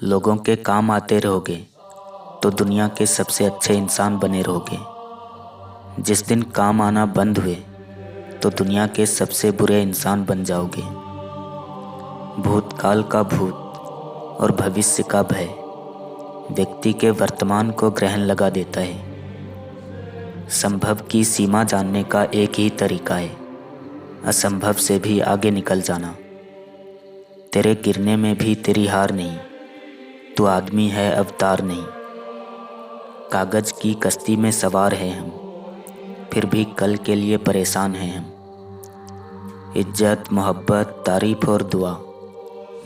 लोगों के काम आते रहोगे तो दुनिया के सबसे अच्छे इंसान बने रहोगे। जिस दिन काम आना बंद हुए तो दुनिया के सबसे बुरे इंसान बन जाओगे। भूतकाल का भूत और भविष्य का भय व्यक्ति के वर्तमान को ग्रहण लगा देता है। संभव की सीमा जानने का एक ही तरीका है, असंभव से भी आगे निकल जाना। तेरे गिरने में भी तेरी हार नहीं, तू आदमी है अवतार नहीं। कागज की कश्ती में सवार हैं हम, फिर भी कल के लिए परेशान हैं हम। इज्जत, मोहब्बत, तारीफ और दुआ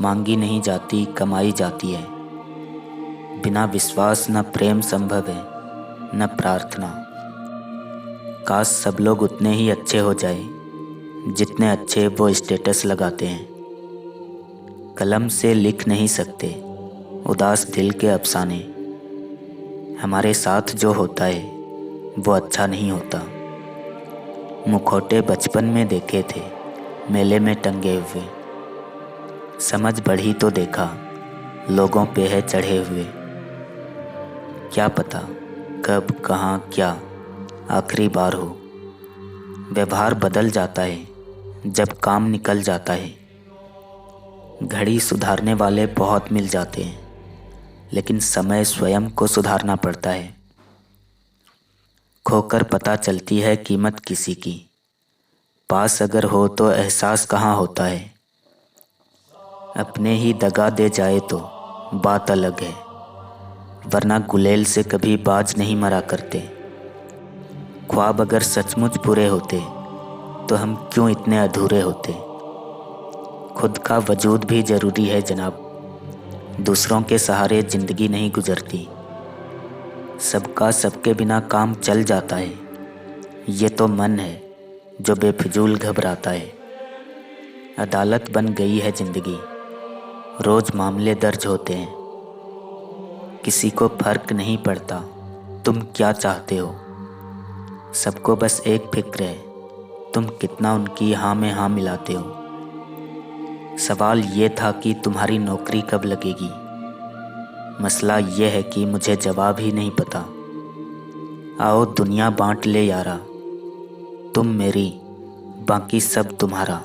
मांगी नहीं जाती, कमाई जाती है। बिना विश्वास न प्रेम संभव है, न प्रार्थना। काश सब लोग उतने ही अच्छे हो जाए जितने अच्छे वो स्टेटस लगाते हैं। कलम से लिख नहीं सकते उदास दिल के अफसाने। हमारे साथ जो होता है वो अच्छा नहीं होता। मुखौटे बचपन में देखे थे मेले में टंगे हुए। समझ बढ़ी तो देखा लोगों पे है चढ़े हुए। क्या पता कब कहाँ क्या आखिरी बार हो। व्यवहार बदल जाता है जब काम निकल जाता है। घड़ी सुधारने वाले बहुत मिल जाते हैं, लेकिन समय स्वयं को सुधारना पड़ता है। खोकर पता चलती है कीमत किसी की, पास अगर हो तो एहसास कहाँ होता है। अपने ही दगा दे जाए तो बात अलग है, वरना गुलेल से कभी बाज नहीं मरा करते। ख्वाब अगर सचमुच पूरे होते तो हम क्यों इतने अधूरे होते। खुद का वजूद भी ज़रूरी है जनाब, दूसरों के सहारे ज़िंदगी नहीं गुजरती। सबका सबके बिना काम चल जाता है, ये तो मन है जो बेफिजूल घबराता है। अदालत बन गई है ज़िंदगी, रोज़ मामले दर्ज होते हैं। किसी को फर्क नहीं पड़ता तुम क्या चाहते हो, सबको बस एक फिक्र है तुम कितना उनकी हाँ में हाँ मिलाते हो। सवाल ये था कि तुम्हारी नौकरी कब लगेगी, मसला ये है कि मुझे जवाब ही नहीं पता। आओ दुनिया बांट ले यारा, तुम मेरी बाकी सब तुम्हारा।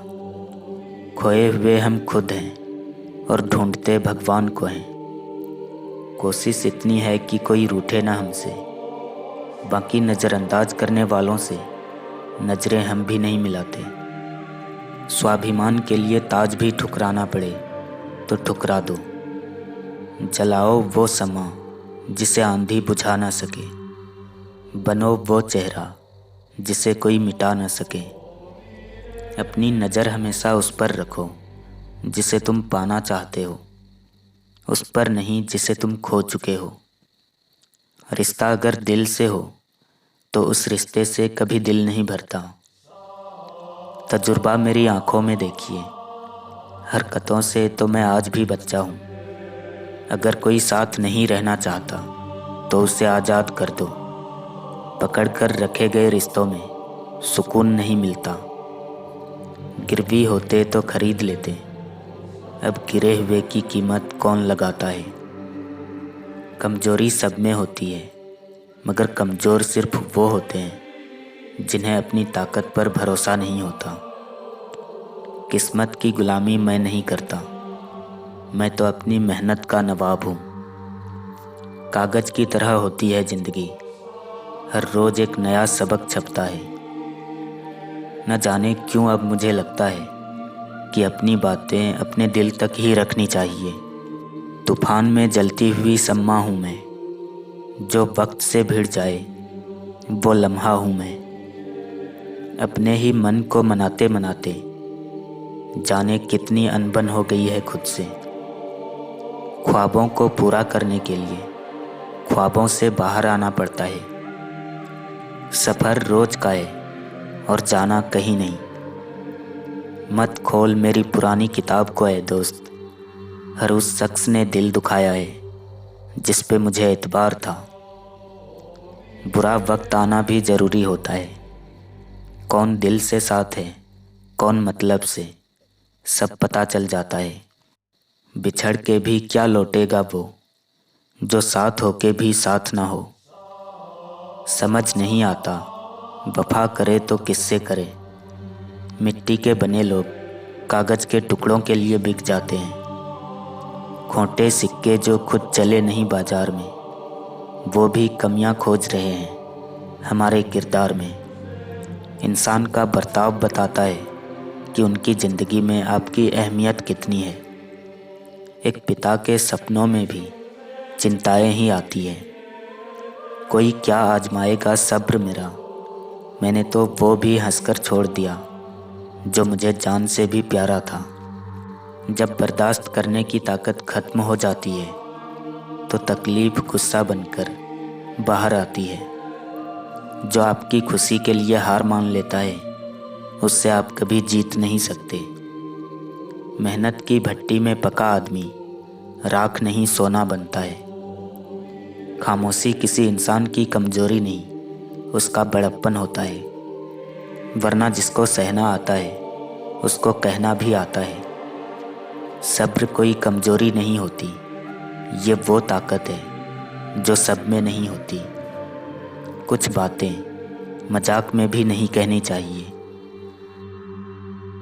खोए हुए हम खुद हैं और ढूंढते भगवान को हैं। कोशिश इतनी है कि कोई रूठे ना हमसे, बाकी नज़रअंदाज करने वालों से नज़रें हम भी नहीं मिलाते। स्वाभिमान के लिए ताज भी ठुकराना पड़े तो ठुकरा दो। जलाओ वो समा जिसे आंधी बुझा ना सके, बनो वो चेहरा जिसे कोई मिटा ना सके। अपनी नज़र हमेशा उस पर रखो जिसे तुम पाना चाहते हो, उस पर नहीं जिसे तुम खो चुके हो। रिश्ता अगर दिल से हो तो उस रिश्ते से कभी दिल नहीं भरता। तजुर्बा मेरी आंखों में देखिए, हरकतों से तो मैं आज भी बच्चा हूँ। अगर कोई साथ नहीं रहना चाहता तो उसे आज़ाद कर दो। पकड़ कर रखे गए रिश्तों में सुकून नहीं मिलता। गिरवी होते तो खरीद लेते, अब गिरे हुए की कीमत कौन लगाता है। कमजोरी सब में होती है, मगर कमज़ोर सिर्फ वो होते हैं जिन्हें अपनी ताकत पर भरोसा नहीं होता। किस्मत की गुलामी मैं नहीं करता, मैं तो अपनी मेहनत का नवाब हूँ। कागज़ की तरह होती है ज़िंदगी, हर रोज़ एक नया सबक छपता है। न जाने क्यों अब मुझे लगता है कि अपनी बातें अपने दिल तक ही रखनी चाहिए। तूफान में जलती हुई शम्मा हूँ मैं, जो वक्त से भिड़ जाए वो लम्हा हूँ मैं। अपने ही मन को मनाते मनाते जाने कितनी अनबन हो गई है खुद से। ख्वाबों को पूरा करने के लिए ख्वाबों से बाहर आना पड़ता है। सफ़र रोज का है और जाना कहीं नहीं। मत खोल मेरी पुरानी किताब को ऐ दोस्त, हर उस शख्स ने दिल दुखाया है जिस पे मुझे एतबार था। बुरा वक्त आना भी ज़रूरी होता है, कौन दिल से साथ है कौन मतलब से, सब पता चल जाता है। बिछड़ के भी क्या लौटेगा वो, जो साथ होके भी साथ ना हो। समझ नहीं आता वफा करे तो किससे करे। मिट्टी के बने लोग कागज़ के टुकड़ों के लिए बिक जाते हैं। खोटे सिक्के जो खुद चले नहीं बाजार में, वो भी कमियां खोज रहे हैं हमारे किरदार में। इंसान का बर्ताव बताता है कि उनकी ज़िंदगी में आपकी अहमियत कितनी है। एक पिता के सपनों में भी चिंताएं ही आती है। कोई क्या आजमाएगा सब्र मेरा, मैंने तो वो भी हंसकर छोड़ दिया जो मुझे जान से भी प्यारा था। जब बर्दाश्त करने की ताकत ख़त्म हो जाती है तो तकलीफ़ गुस्सा बनकर बाहर आती है। जो आपकी खुशी के लिए हार मान लेता है उससे आप कभी जीत नहीं सकते। मेहनत की भट्टी में पका आदमी राख नहीं सोना बनता है। खामोशी किसी इंसान की कमज़ोरी नहीं, उसका बड़प्पन होता है। वरना जिसको सहना आता है उसको कहना भी आता है। सब्र कोई कमज़ोरी नहीं होती, ये वो ताकत है जो सब में नहीं होती। कुछ बातें मजाक में भी नहीं कहनी चाहिए।